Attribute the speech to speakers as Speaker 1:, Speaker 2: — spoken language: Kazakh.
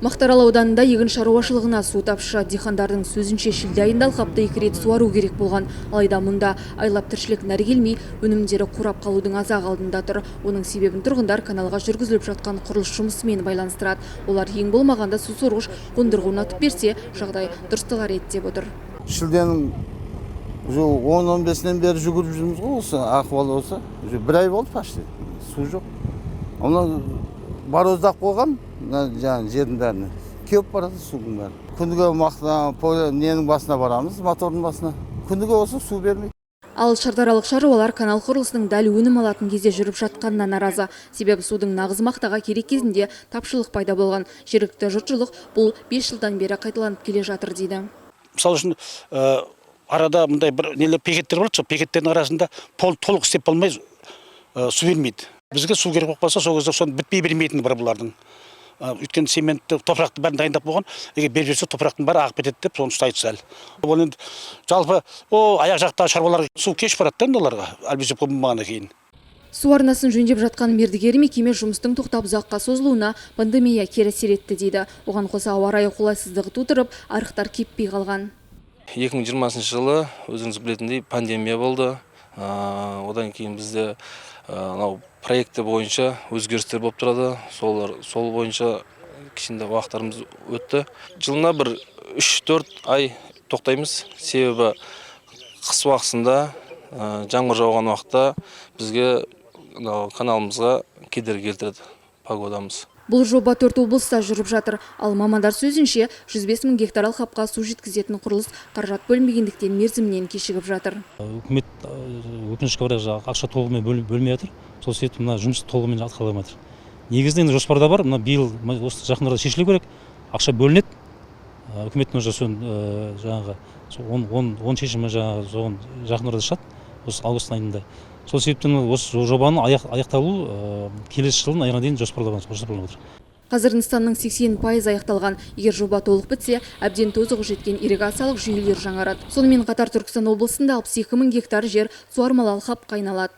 Speaker 1: Мақтаарал ауданында егін шаруашылығына су тапшы. Дихандардың сөзінше шілде айында алқапты 2 рет суару керек болған. Алайда мұнда айлап тіршілік нәрі келмей, өнімдері қурап қалудың азақ алдында тұр. Оның себебін тұрғындар каналға жүргізіліп жатқан құрылыс жұмысымен байланыстырады. Олар ең болмағанда су сорғыш қондырғы орнатып берсе, жағдай дұрысталар еді деп отыр.
Speaker 2: Шілденің 10-15-нен бері жүгіріп жүрміз ғой, осы ахуал болса. Бір ай болды почти. Су жоқ. Оны бароздап қойған жердің бәріне. Кеуіп барады судың бәрі. Күніге ненің басына барамыз, мотордың басына. Күніге осы су бермейді.
Speaker 1: Ал шардаралық шаруалар канал құрылысының дәл өнім алатын кезде жүріп жатқанына наразы. Себебі судың нағыз мақтаға керек кезінде тапшылық пайда болған. Жергілікті жұртшылық бұл 5 жылдан бері қайталанып келе жатыр дейді.
Speaker 3: Мысалы үшін арада мындай бір нелер бекеттер болады, сол бекеттердің арасында толық істеп болмай су бермейді. Бізге су керек болып қалса, сол кезде соны бітпей бермейтін бар бұлардың. Өйткені цементті, топырақты бәрін дайындап болған, егер беріп жүрсе топырақтың бәрі ағып кетеді деп, соны ұстайды сәл. Ол енді жалпы аяқ жақта шаруалар су кеш барады да оларға, әлбетте болмағаннан кейін.
Speaker 1: Су арнасын жөндеп жатқан мердігер мекеме жұмыстың тоқтап ұзаққа созылуына пандемия кері әсер етті дейді. Оған қоса ауа райы қолайсыздығы тудырып, арықтар кеппей қалған.
Speaker 4: 2020 жылы өзіңіз білетіндей пандемия болды. Одан кейін бізде проекті бойынша өзгерістер болып тұрады. Сол бойынша кішкентай уақыттарымыз өтті. Жылына бір 3-4 ай тоқтаймыз. Себебі қыс уақытында жаңбыр жауған уақытта бізге каналымызға кедергі келтіреді погодамыз.
Speaker 1: Бұл жоба 4 облыста жүріп жатыр. Ал мамандар сөзінше 105 мың гектар алқапқа су жеткізетін құрылыс қаражат бөлмегендіктен мерзімінен кешігіп жатыр.
Speaker 5: Үкімет өкінішке орай ақша толығымен бөлмей жатыр. Сол себепті мына жұмыс толығымен атқарылмай жатыр. Негізінде жоспарда бар, мына биыл осы жақын арада шешілу керек. Ақша бөлінеді. Үкіметтің уже жаңағы 10 шешімі жақын арада шығады. Осы август айында. Сол себептен осы жобаны аяқталу келесі жылдың аяғына дейін жоспарланып отыр.
Speaker 1: Қазір нысанның 80% аяқталған. Егер жоба толық бітсе, әбден тозығы жеткен ирригациялық жүйелер жаңарады. Сонымен қатар Түркістан облысында 62 мың гектар жер суармалы алқапқа айналады.